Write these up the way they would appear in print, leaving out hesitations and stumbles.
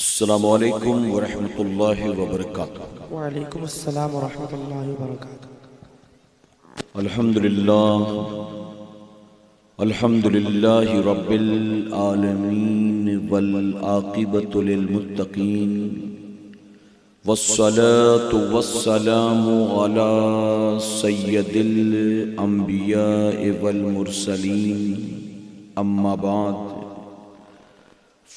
अस्सलामुअलैकुम वरहमतुल्लाहि वबरकातुहू। वालेकुम अस्सलाम वरहमतुल्लाहि वबरकातुहू। अल्हम्दुलिल्लाहि रब्बिल आलमीन वल आक़िबतु लिल मुत्तक़ीन वस्सलातु वस्सलामु अला सय्यदिल अंबिया वल मुरसलीन अम्मा बाद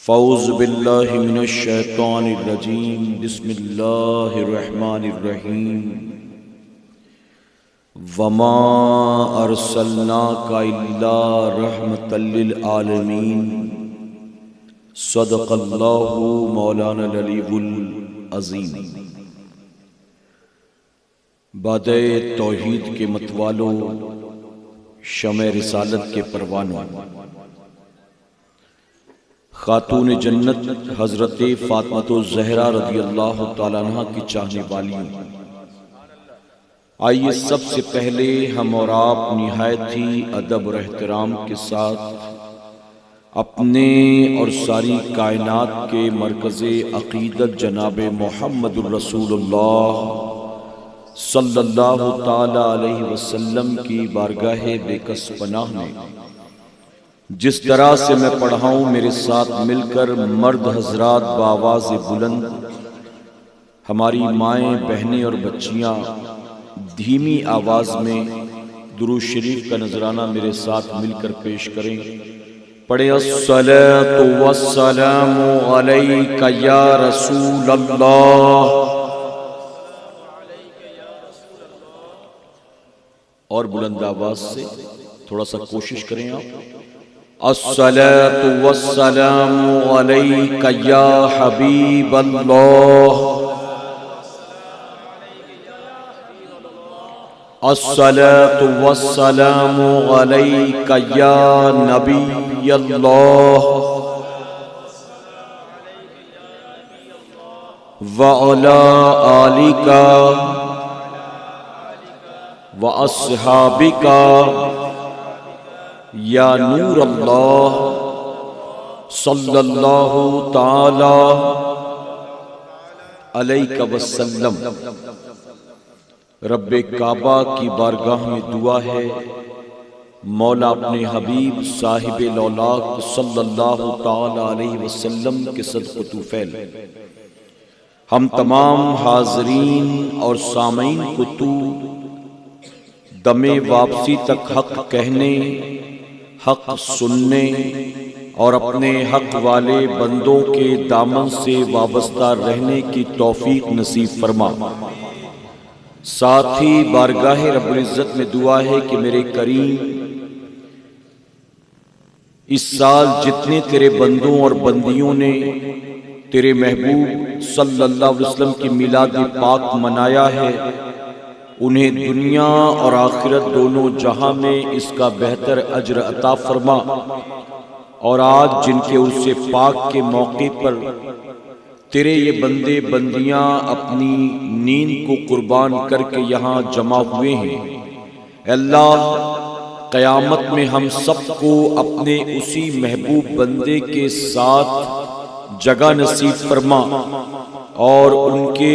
फ़ौज़ बिल्लाहि मिनश शैतानिर रजीम बिस्मिल्लाहिर रहमानिर रहीम वमा अरसलनाका इल्ला रहमतल लिल आलमीन सदक़ल्लाहु मौलाना अल-अलीयुल अज़ीम। बादे तौहीद के मतवालों, शमे रिसालत के परवानों, खातून जन्नत हज़रत फ़ातिमा ज़हरा रज़ियल्लाहु ताला अन्हा की चाहने वालियों, आइए सबसे पहले हम और आप निहायत ही अदब और एहतराम के साथ अपने और सारी कायनात के मरकज़े अक़ीदत जनाब मुहम्मदुर रसूलुल्लाह सल्लल्लाहु ताला अलैहि वसल्लम की बारगाहे बेकस पनाह में जिस तरह से मैं पढ़ा हूँ, मेरे साथ मिलकर मर्द हजरात बावाज़ बुलंद, हमारी माएँ, बहनें और बच्चियाँ धीमी आवाज़ में दुरूद शरीफ का नजराना मेरे साथ मिलकर पेश करें। पढ़े अस्सलातु वस्सलामु अलैका या रसूल अल्लाह। और बुलंद आवाज़ से थोड़ा सा कोशिश करें आप। अस्सलातु वस्सलामु अलैका या हबीब अल्लाह। अस्सलातु वस्सलामु अलैका या नबी अल्लाह व अला आलिका व अस्हाबिका या नूर अल्लाह सल्लल्लाहु ताला अलैका वसल्लम। रब्बे काबा की बारगाह में दुआ है, मौला अपने हबीब साहिब लौलाक सल्लल्लाहु ताला अलैहि वसल्लम के सदक़े तुफ़ैल हम तमाम हाज़रीन और सामीन को तू दमे वापसी तक हक कहने, हक सुनने और अपने हक वाले बंदों के दामन से वाबस्ता रहने की तौफीक नसीब फरमा। साथ ही बारगाहे रब्बुल इज़्ज़त में दुआ है कि मेरे करीम इस साल जितने तेरे बंदों और बंदियों ने तेरे महबूब सल्लल्लाहु अलैहि वसल्लम की मिलाद पाक मनाया है, उन्हें दुनिया और आखिरत दोनों जहां में इसका बेहतर अज्र अता फरमा। और आज जिनके उससे पाक के मौके पर तेरे ये बंदे बंदियां अपनी नींद को कुर्बान करके यहाँ जमा हुए हैं, अल्लाह क़यामत में हम सबको अपने उसी महबूब बंदे के साथ जगह नसीब फरमा और उनके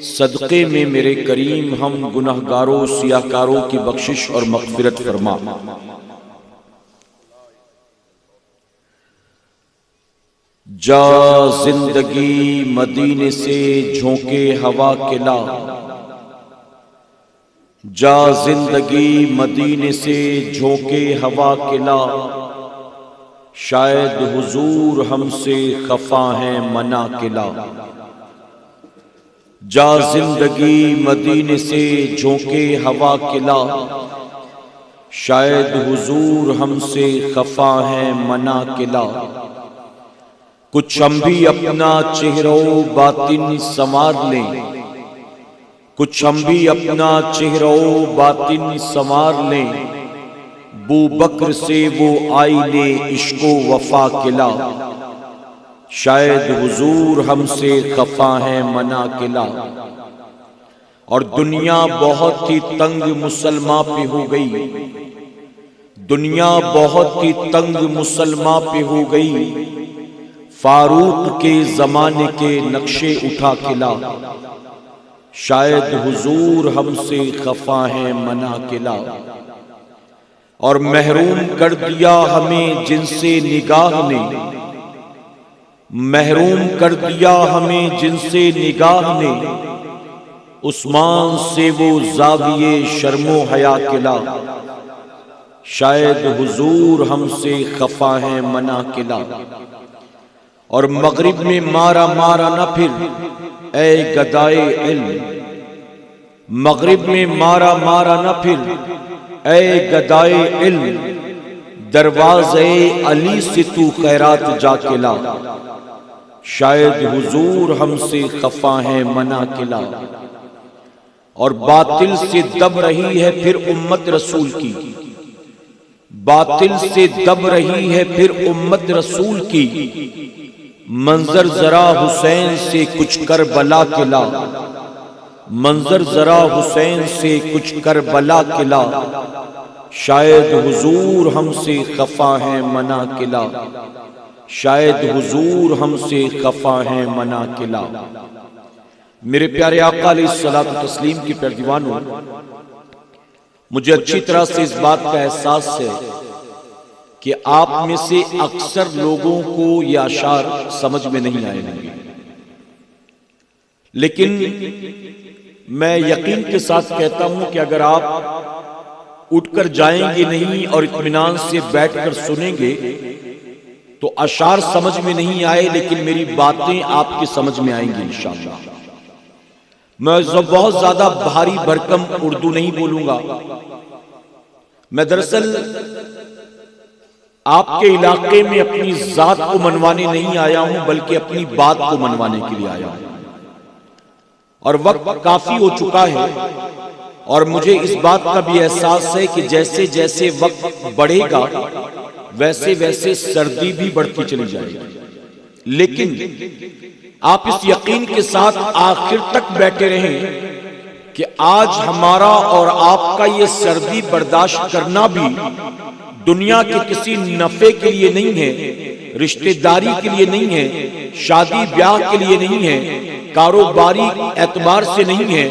सदक़े में मेरे करीम हम गुनहगारों सियाकारों की बख्शिश और मग़फ़िरत फरमा। जा जिंदगी मदीने से झोंके हवा के ला, जा जिंदगी मदीने से झोंके हवा के ला, शायद हुजूर हमसे खफा हैं मना के ला। जा जिंदगी मदीने से झोंके हवा के ला, शायद हुजूर हमसे खफा हैं मना के ला। कुछ हम भी अपना चेहरा बातिन संवार लें, कुछ हम भी अपना चेहरा बातिन संवार लें, बू बकर से वो आईने इश्को वफा किला, शायद हुजूर हमसे खफा हैं मना किला। और दुनिया बहुत ही तंग मुसलमान पे हो गई, दुनिया बहुत ही तंग मुसलमान पे हो गई, फारूक के जमाने के नक्शे उठा के ला, शायद हुजूर हमसे खफा है मना के ला। और महरूम कर दिया हमें जिनसे निगाह ने, महरूम कर दिया हमें जिनसे निगाह ने, उस्मान से वो जाविये शर्मो हया के ला, शायद हुजूर हमसे खफा है मना के ला। और मगरिब में मारा मारा न फिर ए गदाए इल्म, मगरिब में मारा मारा न फिर ए गदाए इल्म, दरवाज़े अली से तू खैरात जाके ला, शायद हुजूर हमसे खफा है मना के ला। और बातिल से दब रही है फिर उम्मत रसूल की, बातिल से दब रही है फिर उम्मत रसूल की, मंजर जरा हुसैन से कुछ कर बला के ला, मंजर जरा हुसैन से कुछ कर बला के ला, शायद हुजूर हमसे खफा है मना के ला, शायद हुजूर हमसे खफा है मना के ला। मेरे प्यारे आका अलैहिस्सलातु तस्लीम की परदीवानों, मुझे अच्छी तरह से इस बात का एहसास है कि आप में से अक्सर लोगों को ये अशार समझ में नहीं आए होंगे, लेकिन मैं यकीन के साथ कहता हूं कि अगर आप उठकर जाएंगे नहीं और इत्मीनान से बैठकर सुनेंगे तो अशार समझ में नहीं आए, लेकिन मेरी बातें आपकी समझ में आएंगी इंशाअल्लाह। मैं बहुत ज्यादा भारी भरकम उर्दू नहीं बोलूंगा। मैं दरअसल आपके इलाके में अपनी जात को मनवाने नहीं आया हूं, बल्कि अपनी बात को मनवाने के लिए आया हूं। और वक्त काफी हो चुका है और मुझे इस बात का भी एहसास है कि जैसे जैसे वक्त बढ़ेगा वैसे वैसे सर्दी भी बढ़ती चली जाएगी। लेकिन आप इस यकीन के साथ आखिर तक बैठे रहें कि आज हमारा और आपका ये सर्दी बर्दाश्त करना भी दुनिया के किसी नफे के लिए नहीं है, रिश्तेदारी के लिए नहीं है, शादी ब्याह के लिए नहीं है, कारोबारी एतबार से नहीं है,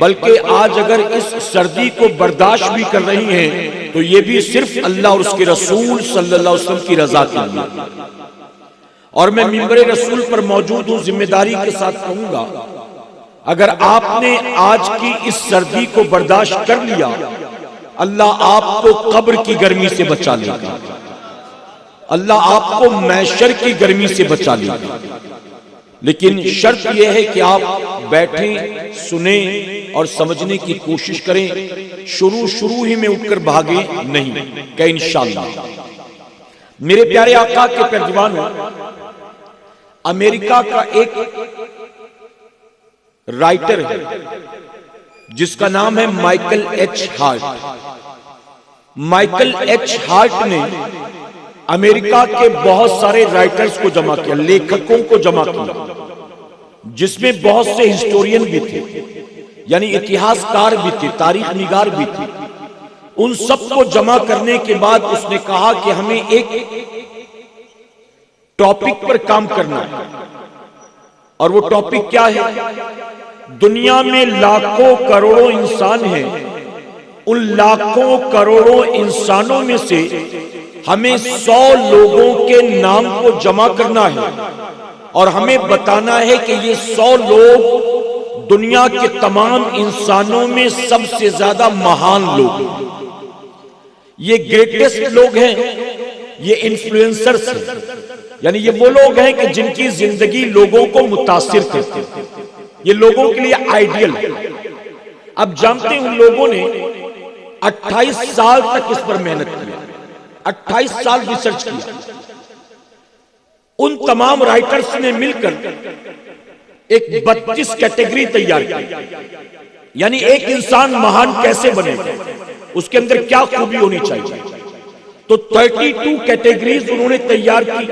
बल्कि आज अगर इस सर्दी को बर्दाश्त भी कर रही हैं तो ये भी सिर्फ अल्लाह और उसके रसूल सल्लल्लाहु अलैहि वसल्लम की रजा के लिए। और मैं मिंबरे रसूल पर मौजूद हूं, जिम्मेदारी के साथ कहूंगा, अगर आपने आज की इस सर्दी को बर्दाश्त कर लिया, अल्लाह आपको कब्र की गर्मी से बचा लेगा, अल्लाह आपको मैशर की गर्मी से बचा लेगा। लेकिन शर्त यह है कि आप बैठें, सुने और समझने की कोशिश करें। शुरू ही में उठकर भागे नहीं कि इंशाअल्लाह। मेरे प्यारे आका के परदीवानों, अमेरिका का एक राइटर है जिसका नाम है Michael H heart. Michael H heart ने अमेरिका के बहुत सारे राइटर्स को जमा किया, लेखकों को जमा किया, जिसमें बहुत से हिस्टोरियन भी थे, यानी इतिहासकार भी थे, तारीख निगार भी थे। उन सबको जमा करने के बाद उसने कहा कि हमें एक टॉपिक पर काम करना है। और वो टॉपिक क्या है? दुनिया में लाखों करोड़ों इंसान हैं, उन लाखों करोड़ों इंसानों में से हमें 100 लोगों के नाम को जमा करना है और हमें बताना है कि ये 100 लोग दुनिया के तमाम इंसानों में सबसे ज्यादा महान लोग हैं, ये ग्रेटेस्ट लोग हैं, ये इन्फ्लुएंसर्स हैं, यानी ये वो लोग हैं कि जिनकी जिंदगी लोगों को मुतासिर करती है, ये लोगों के लिए आइडियल है। अब जानते हैं उन लोगों ने 28 साल तक इस पर मेहनत की, 28 साल रिसर्च किया। उन तमाम राइटर्स ने मिलकर एक 32 कैटेगरी तैयार की, यानी एक इंसान महान कैसे बनेगा, उसके अंदर क्या खूबी होनी चाहिए। तो 32 कैटेगरीज उन्होंने तैयार की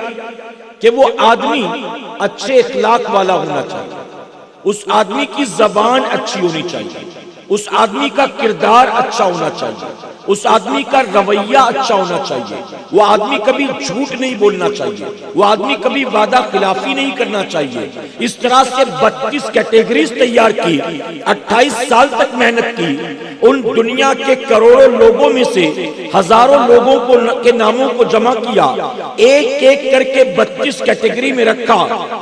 कि वो आदमी अच्छे इखलाक वाला होना चाहिए, उस आदमी की जबान अच्छी होनी चाहिए, उस आदमी का किरदार अच्छा होना चाहिए, उस आदमी का रवैया अच्छा होना चाहिए, वो आदमी कभी झूठ नहीं बोलना चाहिए, वो आदमी कभी वादा खिलाफी नहीं करना चाहिए। इस तरह से 32 कैटेगरीज तैयार की, 28 साल तक मेहनत की। उन दुनिया के करोड़ों लोगों में से हजारों लोगों के नामों को जमा किया, एक एक करके 32 कैटेगरी में रखा,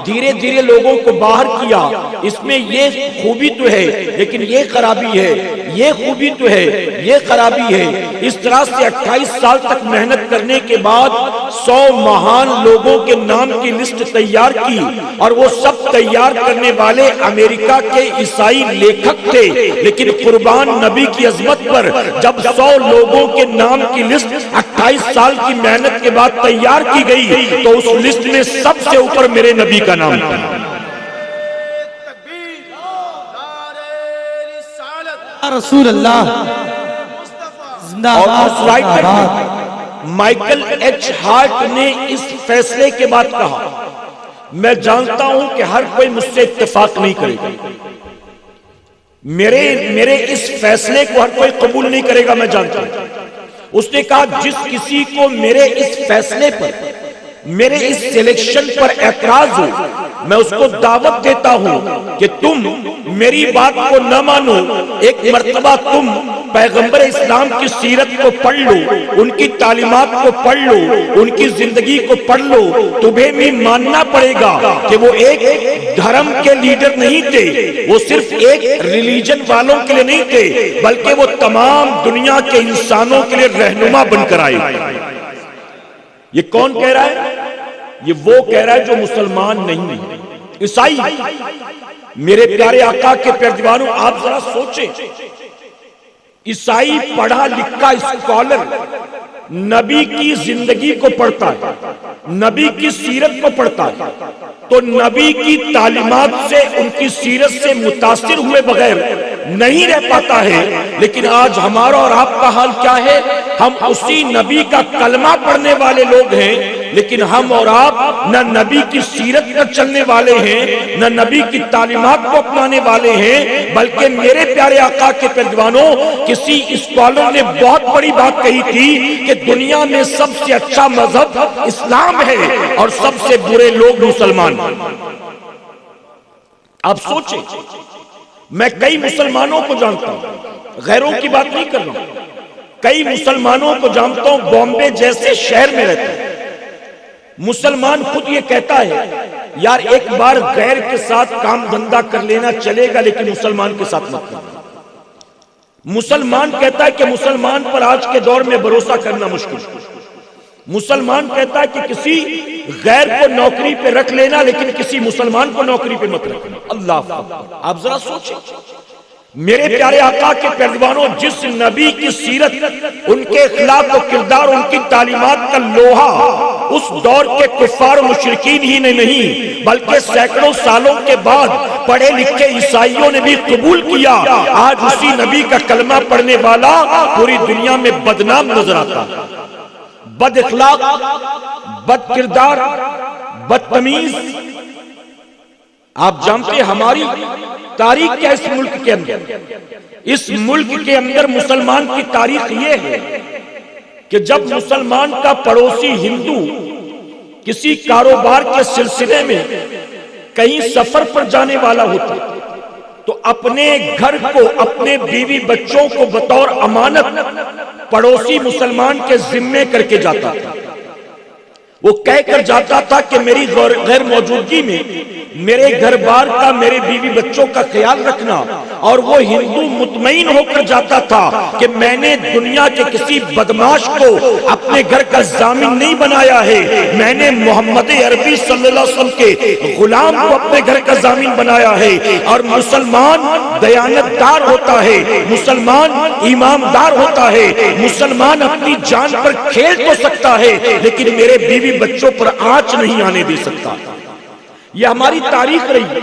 धीरे धीरे लोगों को बाहर किया। इसमें ये खूबी तो है, लेकिन ये खराबी है, ये खूबी तो है, ये खराबी है। इस तरह से 28 साल तक मेहनत करने के बाद 100 महान लोगों के नाम की लिस्ट तैयार की, और वो सब तैयार करने वाले अमेरिका के ईसाई लेखक थे। लेकिन कुर्बान नबी की अजमत पर जब 100 लोगों के नाम की लिस्ट 28 साल की मेहनत के बाद तैयार की गई, तो उस लिस्ट में सबसे ऊपर मेरे नबी का नाम था। रसूल अल्लाह और उस राइटर माइकल एच हार्ट ने इस फैसले के बाद कहा, मैं जानता हूं कि हर कोई मुझसे इत्तेफाक नहीं करेगा, मेरे इस फैसले को हर कोई कबूल नहीं करेगा, मैं जानता हूं। उसने कहा, जिस किसी को मेरे इस फैसले पर, मेरे इस सिलेक्शन पर एतराज हो, मैं उसको दावत देता हूं कि तुम मेरी बात को न मानो। एक मर्तबा तुम पैगंबर इस्लाम की सीरत को पढ़ लो, उनकी तालीमात को पढ़ लो, उनकी जिंदगी को पढ़ लो। तुम्हें भी मानना पड़ेगा कि वो एक धर्म के लीडर नहीं थे, वो सिर्फ एक रिलीजन वालों के लिए नहीं थे, बल्कि वो तमाम दुनिया के इंसानों के लिए रहनुमा बनकर आए। ये कौन कह रहा है? ये वो कह रहा है जो मुसलमान नहीं है, ईसाई। मेरे प्यारे आका के प्यारे दीवानों, आप जरा सोचें, ईसाई पढ़ा लिखा स्कॉलर नबी की जिंदगी को पढ़ता है, नबी की सीरत को पढ़ता है, तो नबी की तालीमात से, उनकी सीरत से मुतासिर हुए बगैर नहीं रह पाता है। लेकिन आज हमारा और आपका हाल क्या है? हम उसी नबी का कलमा पढ़ने वाले लोग हैं, लेकिन हम और आप न नबी की सीरत पर चलने वाले हैं, न नबी की तालीमात को अपनाने वाले हैं। बल्कि मेरे प्यारे आका के पैदवानों, किसी स्कॉलर ने बहुत बड़ी बात कही थी कि दुनिया में सबसे अच्छा मजहब इस्लाम है और सबसे बुरे लोग मुसलमान। आप सोचें, मैं कई मुसलमानों को जानता हूं, गैरों की बात नहीं कर रहा हूं, कई मुसलमानों को जानता हूं, बॉम्बे जैसे शहर में रहते हैं। मुसलमान खुद ये कहता है, यार एक बार गैर के साथ काम धंधा कर लेना चलेगा, लेकिन मुसलमान के साथ मत करना। मुसलमान कहता है कि मुसलमान पर आज के दौर में भरोसा करना मुश्किल है। मुसलमान कहता है कि किसी गैर को नौकरी पे रख लेना, लेकिन किसी मुसलमान को नौकरी पे मत रखना। अल्लाह, आप जरा सोचें, मेरे प्यारे आका के पैरवानों, जिस नबी की सीरत, उनके अखलाक और किरदार, उनकी तालीमात का लोहा उस दौर के कुफ्फार मुशरिकीन ही नहीं, बल्कि सैकड़ों सालों के बाद पढ़े लिखे ईसाइयों ने भी कबूल किया। आज उसी नबी का कलमा पढ़ने वाला पूरी दुनिया में बदनाम नजर आता, बद अखलाक, बद किरदार, बदतमीज। आप जानते हमारी तारीख क्या इस मुल्क के अंदर? इस मुल्क के अंदर मुसलमान की तारीख ये है कि जब मुसलमान का पड़ोसी हिंदू किसी कारोबार के सिलसिले में कहीं सफर पर जाने वाला होता, तो अपने घर को, अपने बीवी बच्चों को बतौर अमानत पड़ोसी मुसलमान के जिम्मे करके जाता था। वो कहकर जाता था कि मेरी गैर मौजूदगी में मेरे घर बार का, मेरे बीवी बच्चों का ख्याल रखना। और वो हिंदू मुतमईन होकर जाता था कि मैंने दुनिया के किसी बदमाश को अपने घर का जामिन नहीं बनाया है, मैंने मोहम्मद अरबी सल्लल्लाहु अलैहि वसल्लम के गुलाम को अपने घर का जामिन बनाया है। और मुसलमान दयानतदार होता है, मुसलमान ईमानदार होता है, मुसलमान अपनी जान पर खेल तो सकता है, लेकिन मेरे बीवी बच्चों पर आंच नहीं आने दे सकता। यह हमारी तारीख रही।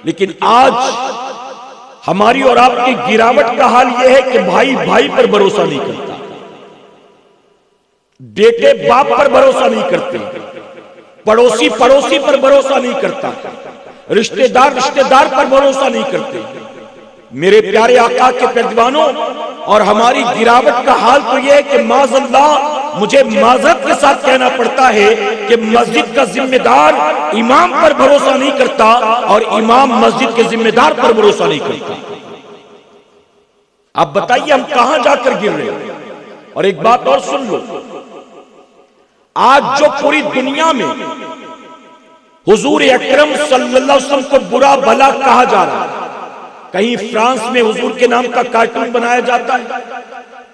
लेकिन आज हमारी और आपकी गिरावट का हाल यह है कि भाई भाई पर भरोसा नहीं करता, बेटे बाप पर भरोसा नहीं करते, पड़ोसी पड़ोसी पर भरोसा नहीं करता, रिश्तेदार रिश्तेदार पर भरोसा नहीं करते। मेरे प्यारे आका के पैदवानों, और हमारी गिरावट का हाल तो यह है कि माज़अल्लाह मुझे माजरत के साथ कहना पड़ता है कि मस्जिद का जिम्मेदार इमाम पर भरोसा नहीं करता और इमाम मस्जिद के जिम्मेदार पर भरोसा नहीं करता। आप बताइए हम कहां जाकर गिर रहे हैं। और एक बात और सुन लो, आज जो पूरी दुनिया में हुजूर अकरम सल्लल्लाहु अलैहि वसल्लम को बुरा भला कहा जा रहा है, कहीं फ्रांस में हुजूर के नाम का कार्टून बनाया जाता है,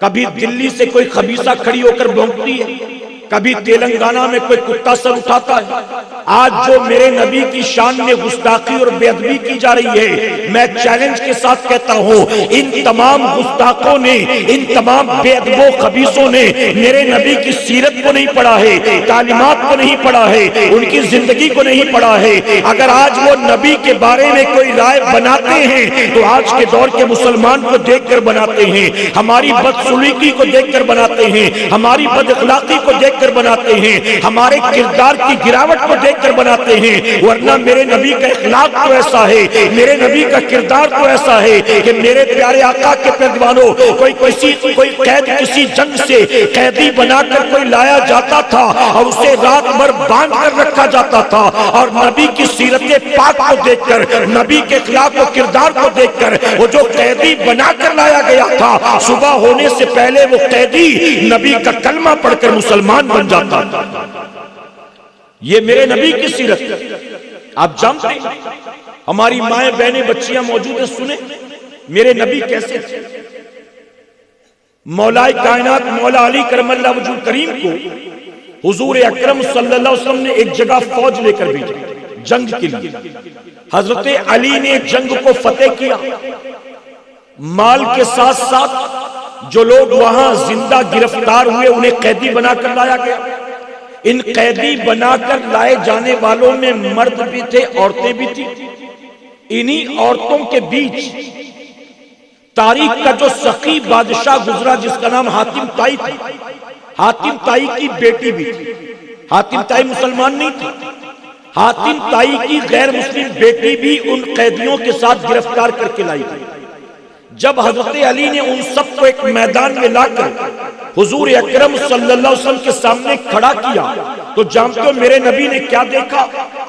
कभी दिल्ली से कोई खबीसा खड़ी होकर भौंकती है, कभी तेलंगाना में कोई कुत्ता सर उठाता है। आज जो मेरे नबी की शान में गुस्ताखी और बेअदबी की जा रही है, मैं चैलेंज के साथ कहता हूं, इन तमाम गुस्ताखों ने, इन तमाम बेअदबों खबीसों ने मेरे नबी की सीरत को नहीं पढ़ा है, तालीमात को नहीं पढ़ा है, उनकी जिंदगी को नहीं पढ़ा है। अगर आज वो नबी के बारे में कोई राय बनाते हैं तो आज के दौर के मुसलमान को देखकर बनाते हैं, हमारी बदसलूकी को देखकर बनाते हैं, हमारी बदअखलाकी को देखकर बनाते हैं, हमारे किरदार की गिरावट को देखकर बनाते हैं। वरना मेरे नबी का इखलाक तो ऐसा है, मेरे नबी का किरदार तो ऐसा है कि मेरे प्यारे आका के पैदवानों, कोई कैद किसी जंग से कैदी बनाकर कोई लाया जाता था और उसे रात भर बांध कर रखा जाता था, और नबी की सीरत पाक को देखकर, नबी के इखलाक और किरदार को देखकर वो जो कैदी बनाकर लाया गया था, सुबह होने से पहले वो कैदी नबी का कलमा पढ़कर मुसलमान बन जाता था। ये मेरे नबी की सीरत। आप जानते हैं, हमारी माएं बहनें बच्चियां मौजूद हैं, सुने मेरे नबी कैसे थे। मौलाए कायनात मौला अली करमल्लाहु वजहुल करीम को हुजूर अकरम सल्लल्लाहु अलैहि वसल्लम ने एक जगह फौज लेकर भेजा जंग के लिए। हजरत अली ने जंग को फतेह किया, माल के साथ साथ जो लोग वहां जिंदा गिरफ्तार हुए उन्हें कैदी बनाकर लाया गया। इन कैदी बनाकर लाए जाने वालों में मर्द भी थे, औरतें भी थी। इन्हीं औरतों के बीच तारीख का जो सखी बादशाह गुजरा जिसका नाम हातिम ताई था, हातिम ताई की बेटी भी थी। हातिम ताई मुसलमान नहीं थी, हातिम ताई की गैर मुस्लिम बेटी भी उन कैदियों के साथ गिरफ्तार करके लाई थी। जब हजरत अली ने उन सबको एक मैदान में लाकर हुजूर अकरम सल्लल्लाहु अलैहि वसल्लम के सामने खड़ा किया तो जानते हो मेरे नबी ने क्या देखा?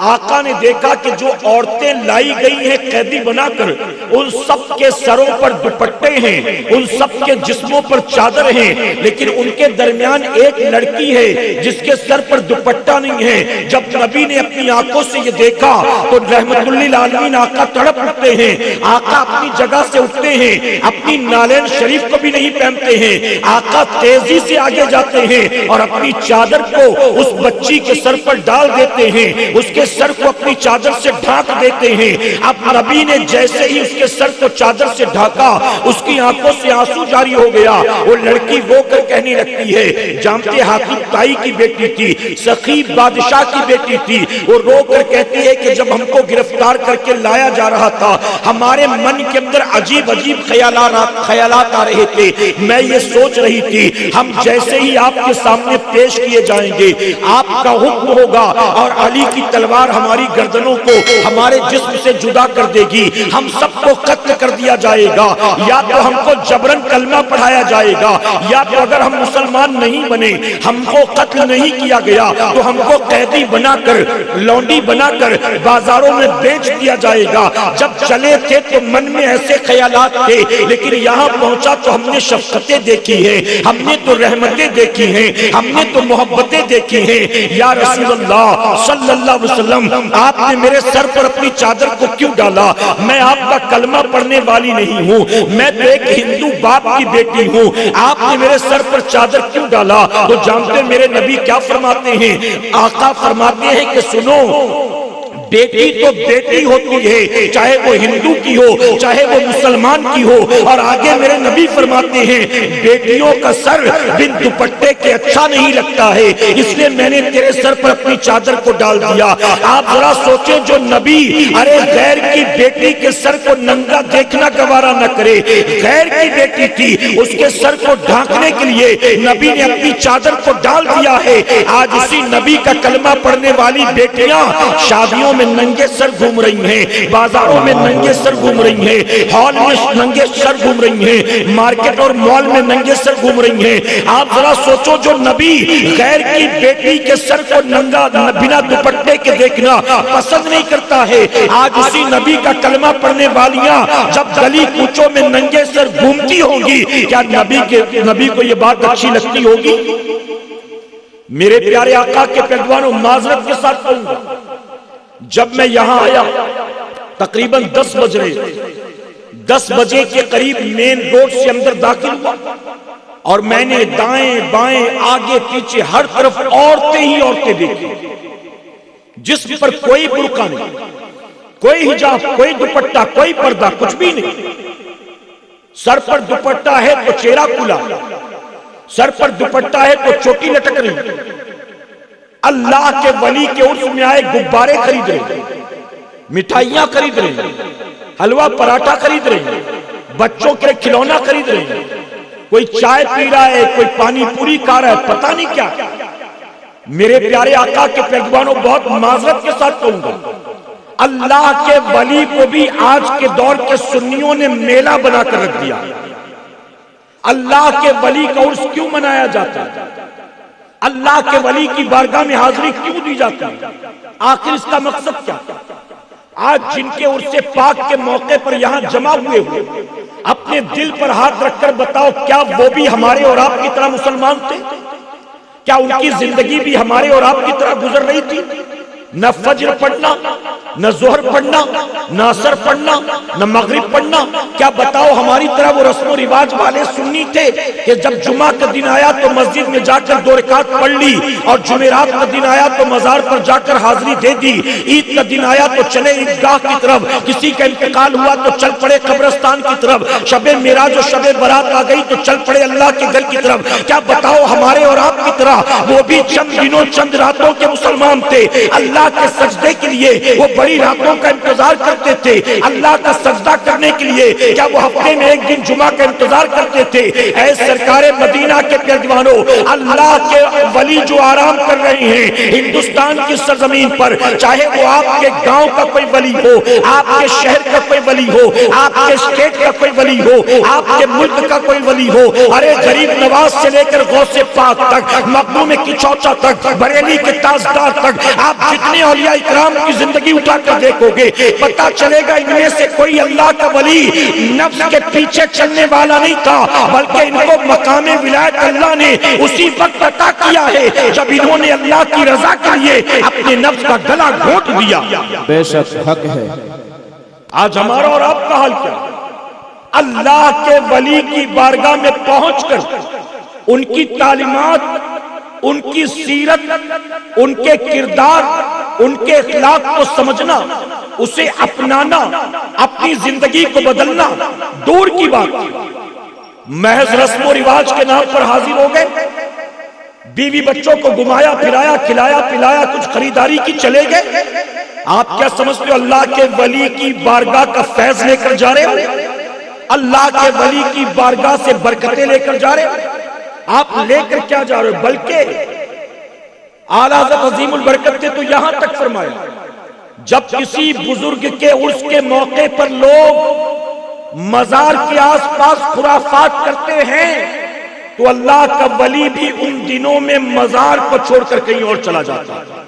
आका ने देखा कि जो औरतें लाई गई हैं कैदी बनाकर, उन सब के सरों पर दुपट्टे हैं, उन सब के जिस्मों पर चादर हैं, लेकिन उनके दरमियान एक लड़की है जिसके सर पर दुपट्टा नहीं है। जब नबी ने अपनी आंखों से ये देखा तो रहमतुल लिल आलमीन आका तड़प उठते हैं। आका अपनी जगह से उठते हैं, अपनी नालेन शरीफ को भी नहीं पहनते हैं। आका तेजी से आगे जाते हैं और अपनी चादर को उस बच्ची के सर पर डाल देते हैं, उसके सर को अपनी चादर से ढांक देते हैं। अब नबी ने जैसे ही उसके सर को चादर से ढाका, उसकी आंखों से आंसू जारी हो गया। वो लड़की रोकर कहने लगती है, जानते हातिम ताई की बेटी थी, सखी बादशाह की बेटी थी, वो रोकर कहती है कि जब हमको गिरफ्तार करके लाया जा रहा था, हमारे मन के अंदर अजीब अजीब ख्यालात आ रहे थे। मैं ये सोच रही थी हम जैसे ही आपके सामने पेश किए जाएंगे, आपका हुक्म होगा और अली की तलवार हमारी गर्दनों को हमारे जिस्म से जुदा कर देगी, हम सबको कत्ल कर दिया जाएगा, या तो हमको जबरन कलमा पढ़ाया जाएगा, या तो अगर हम मुसलमान नहीं बने, हमको कत्ल नहीं किया गया तो हमको कैदी बनाकर, लौंडी बनाकर बाजारों में बेच दिया जाएगा। जब चले थे तो मन में ऐसे ख्यालात थे, लेकिन यहाँ पहुंचा तो हमने शफकतें देखी है, हमने तो रहमतें देखी हैं, हमने तो मोहब्बतें देखी हैं। या रसूलुल्लाह सल्लल्लाहु अलैहि वसल्लम, आपने मेरे सर पर अपनी चादर को क्यों डाला? मैं आपका कलमा पढ़ने वाली नहीं हूँ, मैं तो एक हिंदू बाप की बेटी हूँ, आपने मेरे सर पर चादर क्यों डाला? तो जानते मेरे नबी क्या फरमाते हैं? आका फरमाते हैं कि सुनो, बेटी तो बेटी होती है, चाहे वो हिंदू की हो चाहे वो मुसलमान की हो। और आगे मेरे नबी फरमाते हैं, बेटियों का सर बिन दुपट्टे के अच्छा नहीं लगता है, इसलिए मैंने तेरे सर पर अपनी चादर को डाल दिया। आप जरा सोचे, जो नबी अरे गैर की बेटी के सर को नंगा देखना गवारा न करे, गैर की बेटी थी, उसके सर को ढांकने के लिए नबी ने अपनी चादर को डाल दिया है। आज उसी नबी का कलमा पढ़ने वाली बेटियां शादियों में नंगे सर घूम रही हैं, बाजारों में नंगे सर घूम रही हैं, हॉल में नंगे सर घूम रही हैं, मार्केट और मॉल में नंगे सर घूम रही हैं। आप जरा सोचो, जो नबी गैर की बेटी के सर को नंगा बिना दुपट्टे के देखना पसंद नहीं करता है, आज उसी नबी का कलमा पढ़ने वालियां जब गली कूचों में नंगे सर घूमती होंगी, क्या नबी को यह बात अच्छी लगती होगी? मेरे प्यारे आका के पैगवानों, माजरत के साथ कहूंगा, जब मैं यहां आया तकरीबन 10 बज रहे, 10 बजे के करीब मेन रोड से अंदर दाखिल हुआ और मैंने दाएं बाएं आगे पीछे हर तरफ औरतें ही औरतें देखी, जिसम पर कोई बुर्का नहीं, कोई हिजाब, कोई दुपट्टा, कोई पर्दा, कुछ भी नहीं। सर पर दुपट्टा है तो चेहरा खुला, सर पर दुपट्टा है तो चोटी लटक रही। अल्लाह के वली के उर्स में आए गुब्बारे खरीद रहे, मिठाइयां खरीद रहे, हलवा पराठा खरीद रहे, बच्चों के खिलौना खरीद रहे, कोई चाय पी रहा है, कोई पानी पूरी खा रहा है, पता नहीं क्या। मेरे प्यारे आका के पैगवानों, बहुत माजरत के साथ कहूंगा, अल्लाह के वली को भी आज के दौर के सुन्नियों ने मेला बनाकर रख दिया। अल्लाह के वली का उर्स क्यों मनाया जाता है? अल्लाह के वली की बारगाह में हाजिरी क्यों दी जाती है? आखिर इसका मकसद क्या? आज जिनके उर्से पाक के मौके पर यहां जमा हुए अपने दिल पर हाथ रखकर बताओ, क्या वो भी हमारे और आपकी तरह मुसलमान थे? क्या उनकी जिंदगी भी हमारे और आपकी तरह गुजर रही थी? न फज्र पढ़ना, न जोहर पढ़ना, न असर पढ़ना, न मगरिब पढ़ना। क्या बताओ हमारी तरह वो रस्म रिवाज वाले सुन्नी थे कि जब जुमा का दिन आया तो मस्जिद में जाकर 2 रकात पढ़ ली, और जुमेरात का दिन आया तो मजार पर जाकर हाजिरी दे दी, ईद का दिन आया तो चले ईदगाह की तरफ, किसी का इंतकाल हुआ तो चल पड़े कब्रिस्तान की तरफ, शबे मेराज और शबे बारात आ गई तो चल पड़े अल्लाह के घर की तरफ। क्या बताओ हमारे और आपकी तरह वो भी चंद दिनों चंद रातों के मुसलमान थे। अल्लाह के सजदे के लिए वो बड़ी रातों का इंतजार करते थे। अल्लाह का सजदा करने के लिए क्या वो हफ्ते में एक दिन जुमा का इंतजार करते थे? ऐ सरकारे मदीना के पैगवानों, अल्लाह के वली जो आराम कर रहे हैं हिंदुस्तान की सरजमीन पर, चाहे वो आपके गांव का कोई वली हो, आपके शहर का कोई वली हो, आपके स्टेट का कोई वली हो, आपके मुल्क का कोई वली हो, अरे गरीब नवाज से लेकर गौसे पाक तक, मखदूम की चौचा तक, बरेली के ताजदार तक, आप जितने औलिया इकराम की जिंदगी उठाकर देखोगे, पता चलेगा इनमें से कोई अल्लाह का वली नफ्स के पीछे चलने वाला नहीं था, बल्कि इनको मकामे विलायत अल्लाह ने उसी वक्त अता किया है जब इन्होंने अल्लाह की रजा के लिए अपने नफ्स का गला घोंट दिया। बेशक हक है। आज हमारा और आपका हाल क्या? अल्लाह के वली की बारगाह में पहुंचकर उनकी तालीमात, उनकी सीरत, उनके किरदार, उनके इखलाक को समझना, उसे अपनाना, अपनी जिंदगी को बदलना दूर की बात। महज रस्म रिवाज के नाम पर हाजिर हो गए, बीवी बच्चों को घुमाया फिराया, खिलाया पिलाया, कुछ खरीदारी की, चले गए। आप क्या समझते हो अल्लाह के वली की बारगाह का फैज लेकर जा रहे हो? अल्लाह के वली की बारगाह से बरकतें लेकर जा रहे हो? आप लेकर क्या जा रहे हो? बल्कि आला हज़रत अज़ीमुल बरकत ने तो यहां तक फरमाया, जब किसी बुजुर्ग के उर्स के मौके पर लोग मजार के आसपास खुराफात करते हैं तो अल्लाह का वली भी उन दिनों में मजार को छोड़कर कहीं और चला जाता है।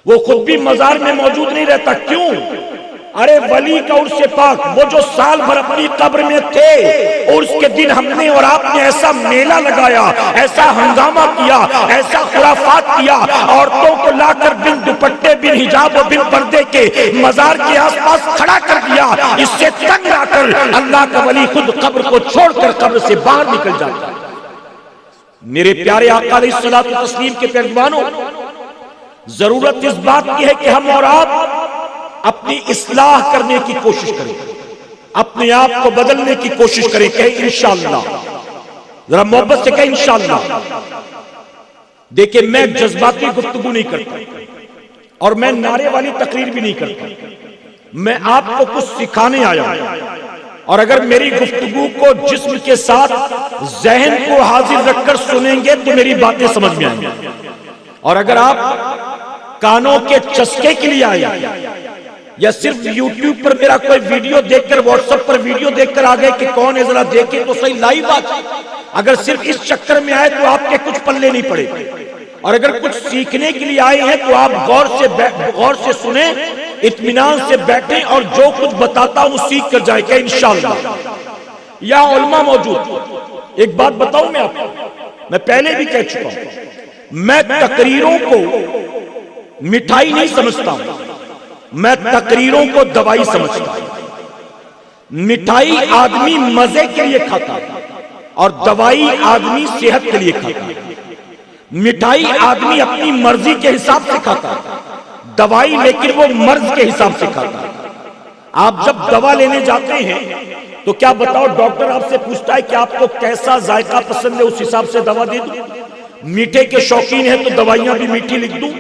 वो खुद भी मजार में मौजूद नहीं रहता। क्यों? अरे वली का उर्स पाक, वो जो साल भर अपनी कब्र में थे, उर्स के दिन हमने और आपने ऐसा मेला लगाया, ऐसा हंगामा किया, ऐसा खुराफात किया, औरतों को लाकर बिन दुपट्टे, बिन हिजाब और बिन पर्दे के मजार के आसपास खड़ा कर दिया। इससे तंग आकर अल्लाह का वली खुद कब्र को छोड़कर कब्र से बाहर निकल जाता है। मेरे प्यारे आका अलैहिस्सलातु तस्लीम के पैगवानों, जरूरत इस बात की है कि हम और आप अपनी इस्लाह करने की कोशिश करें, अपने आप को बदलने की कोशिश करें। कहें इंशाअल्लाह, जरा मोहब्बत से कहें इंशाअल्लाह। देखिए, मैं जज्बाती गुफ्तगू नहीं करता और मैं नारे वाली तकरीर भी नहीं करता। मैं आपको कुछ सिखाने आया हूं, और अगर मेरी गुफ्तगू को जिस्म के साथ जहन को हाजिर रखकर सुनेंगे तो मेरी बातें समझ में आएंगी। और अगर आप कानों के चस्के के लिए आए, या सिर्फ यूट्यूब पर मेरा कोई वीडियो देखकर, व्हाट्सएप पर वीडियो देखकर आ गए कि कौन है जरा देखे तो सही लाइव बात। अगर सिर्फ इस चक्कर में आए तो आपके कुछ पल्ले नहीं पड़े, और अगर कुछ सीखने के लिए आए हैं तो आप गौर से सुने, इत्मीनान से बैठे और जो कुछ बताता हूं सीख कर जाए क्या इंशाअल्लाह। या उलमा मौजूद। एक बात बताऊं मैं आपको, मैं पहले भी कह चुका हूं, मैं तकरीरों को मिठाई नहीं समझता हूं, मैं तकरीरों को दवाई समझता हूं। मिठाई आदमी मजे के लिए खाता है और दवाई आदमी सेहत के लिए खाता है। मिठाई आदमी अपनी मर्जी के हिसाब से खाता है, दवाई लेकिन वो मर्ज के हिसाब से खाता है। आप जब दवा लेने जाते हैं तो क्या बताओ, डॉक्टर आपसे पूछता है कि आपको कैसा जायका पसंद है, उस हिसाब से दवा दे दूं। मीठे के शौकीन है तो दवाइयां भी मीठी लिख दूं,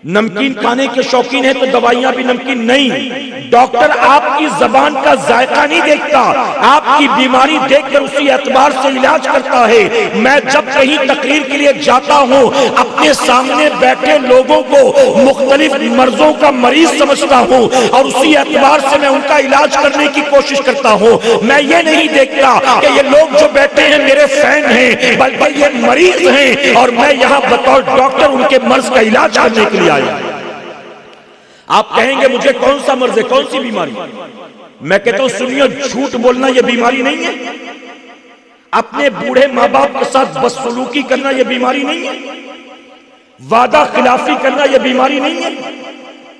नमकीन खाने के शौकीन है तो दवाइयां भी नमकीन। नहीं, डॉक्टर आपकी जबान का जायका नहीं देखता, आपकी बीमारी देखकर उसी एतबार से इलाज करता है। मैं जब कहीं तकरीर के लिए जाता हूं, अपने सामने बैठे लोगों को मुख्तलिफ मर्जों का मरीज समझता हूं और उसी एतबार से मैं उनका इलाज करने की कोशिश करता हूं। मैं ये नहीं देखता कि ये लोग जो बैठे हैं मेरे फैन हैं, बल्कि ये मरीज हैं और मैं यहां बतौर डॉक्टर उनके मर्ज का इलाज करने के लिए। आप कहेंगे मुझे कौन सा मर्ज है, कौन सी बीमारी? मैं कहता हूं सुनिए, झूठ बोलना यह बीमारी नहीं है, अपने बूढ़े माँ बाप के साथ बदसलूकी करना यह बीमारी नहीं है, वादा खिलाफी करना यह बीमारी नहीं है,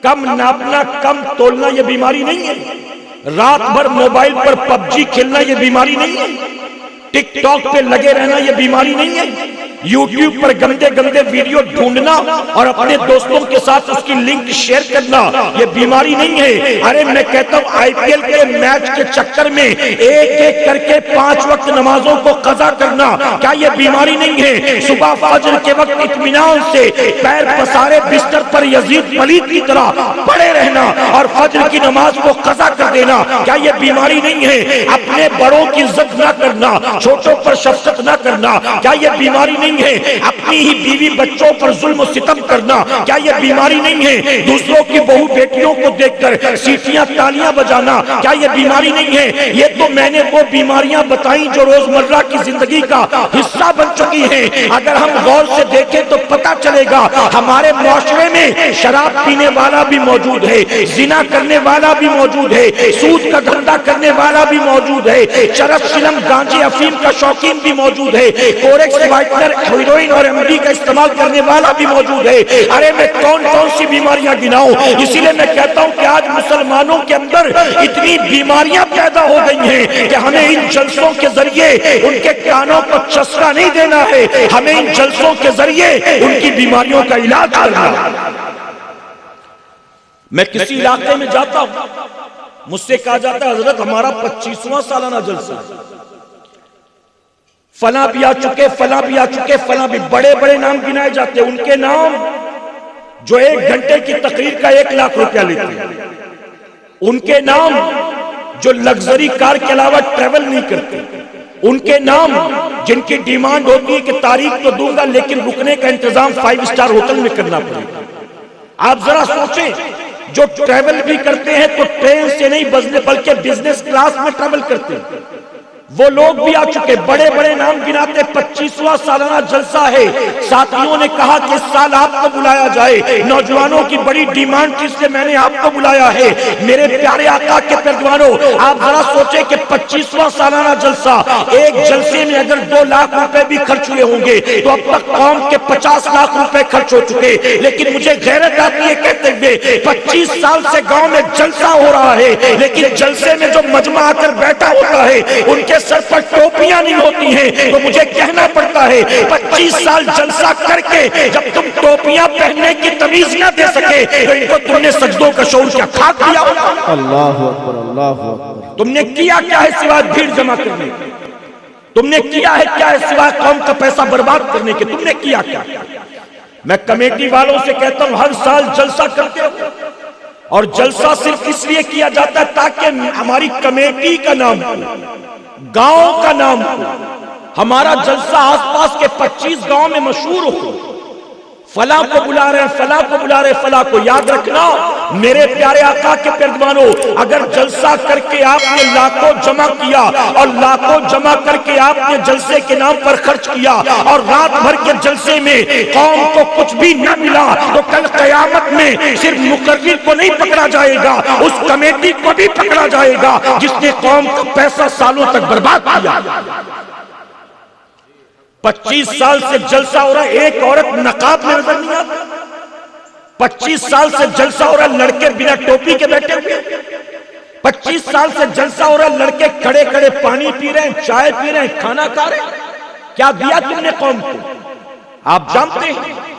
कम नापना कम तोलना यह बीमारी नहीं है, रात भर मोबाइल पर पबजी खेलना यह बीमारी नहीं है, टिकटॉक पे लगे रहना यह बीमारी नहीं है, यूट्यूब पर गंदे गंदे वीडियो ढूंढना और अपने दोस्तों के साथ उसकी लिंक शेयर करना यह बीमारी नहीं है। अरे मैं कहता हूं आईपीएल के मैच के चक्कर में एक एक करके 5 वक्त नमाजों को कज़ा करना, क्या यह बीमारी नहीं है? सुबह फजर के वक्त इत्मीनान से पैर पसारे बिस्तर पर यजीद पलीद की तरह पड़े रहना और फजर की नमाज को कज़ा कर देना, क्या यह बीमारी नहीं है? अपने बड़ों की इज्जत न करना, छोटों पर शफकत न करना, क्या यह बीमारी नहीं है? अपनी ही बीवी बच्चों पर जुल्म सितम करना, क्या यह बीमारी नहीं है? दूसरों की बहू बेटियों को देखकर सीटियां तालियां बजाना, क्या यह बीमारी नहीं है? ये तो मैंने वो बीमारियां बताई जो रोजमर्रा की जिंदगी का हिस्सा बन चुकी हैं। अगर हम गौर से देखें तो पता चलेगा हमारे मुआशरे में शराब पीने वाला भी मौजूद है, जिना करने वाला भी मौजूद है, सूद का धंधा करने वाला भी मौजूद है, चरस चिलम गांजे अफीम का शौकीन भी मौजूद है, कोरेक्स वाइटनर हीरोइन और एमडी का इस्तेमाल करने वाला भी मौजूद है। अरे मैं कौन कौन सी बीमारियां गिनाऊं? इसीलिए मैं कहता हूं कि आज मुसलमानों के अंदर इतनी बीमारियां पैदा हो गई हैं कि हमें इन जलसों के जरिए उनके कानों को चस्का नहीं देना है, हमें इन जलसों के जरिए उनकी बीमारियों का इलाज करना। मैं किसी इलाके में जाता हूं, मुझसे कहा जाता है हजरत हमारा 25वां सालाना जलसा है, फला भी आ चुके, फला भी आ चुके, फला भी, बड़े बड़े नाम गिनाए जाते हैं, उनके नाम जो 1 घंटे की तकरीर का 1 लाख रुपया लेते हैं, उनके नाम जो लग्जरी कार के अलावा ट्रेवल नहीं करते, उनके नाम जिनकी डिमांड होती है कि तारीख तो दूंगा लेकिन रुकने का इंतजाम 5 स्टार होटल में करना पड़ेगा। आप जरा सोचें, जो ट्रेवल भी करते हैं तो ट्रेन से नहीं बल्कि बिजनेस क्लास में ट्रेवल करते हैं, वो लोग भी आ चुके, बड़े बड़े नाम गिनाते। 25वां सालाना जलसा है, साथियों ने कहा कि इस साल आपको बुलाया जाए, नौजवानों की बड़ी डिमांड थी इसलिए मैंने आपको बुलाया है। मेरे प्यारे आका के परवानों, आप जरा सोचे कि 25वां सालाना जलसा, एक जलसे में अगर 2 लाख रुपए भी खर्च हुए होंगे तो अब तक कौम के 50 लाख रुपए खर्च हो चुके। लेकिन मुझे गैरत आती है कहते हुए 25 साल से गांव में जलसा हो रहा है, लेकिन जलसे में जो मजमा आकर बैठा होता है उनके सर पर टोपियां नहीं होती हैं, तो मुझे कहना पड़ता है 25 साल जलसा करके जब तुम टोपियां पहनने की तमीज ना दे सके तो इनको तुमने सजदों का शौर क्या खाक दिया? अल्लाहु अकबर, अल्लाहु अकबर। तुमने किया क्या है सिवाय भीड़ जमा करने के? तुमने किया है क्या है सिवाय कौम का पैसा बर्बाद करने के? तुमने किया क्या? मैं कमेटी वालों से कहता हूं हर साल जलसा करते हो, और जलसा सिर्फ इसलिए किया जाता है ताकि हमारी कमेटी का नाम हो, गांव का नाम हो, हमारा जलसा आसपास के 25 गांव में मशहूर हो, फला को बुला रहे हैं, फला को बुला रहे हैं, फला को। याद रखना मेरे प्यारे आका के पेरदवानों, अगर जलसा करके आपने लाखों जमा किया और लाखों जमा करके आपने जलसे के नाम पर खर्च किया और रात भर के जलसे में कौम को कुछ भी न मिला, तो कल कयामत में सिर्फ मुकर्रिर को नहीं पकड़ा जाएगा, उस कमेटी को भी पकड़ा जाएगा जिसने कौम का पैसा सालों तक बर्बाद किया। 25 साल से जलसा हो रहा, एक औरत नकाब में नजर नहीं आती। 25 साल से जलसा हो रहा, लड़के बिना टोपी के बैठे हुए। 25 साल से जलसा हो रहा, लड़के खड़े खड़े पानी पी रहे हैं, चाय पी रहे हैं, खाना खा रहे हैं। क्या दिया तुमने कौम को? आप जानते हैं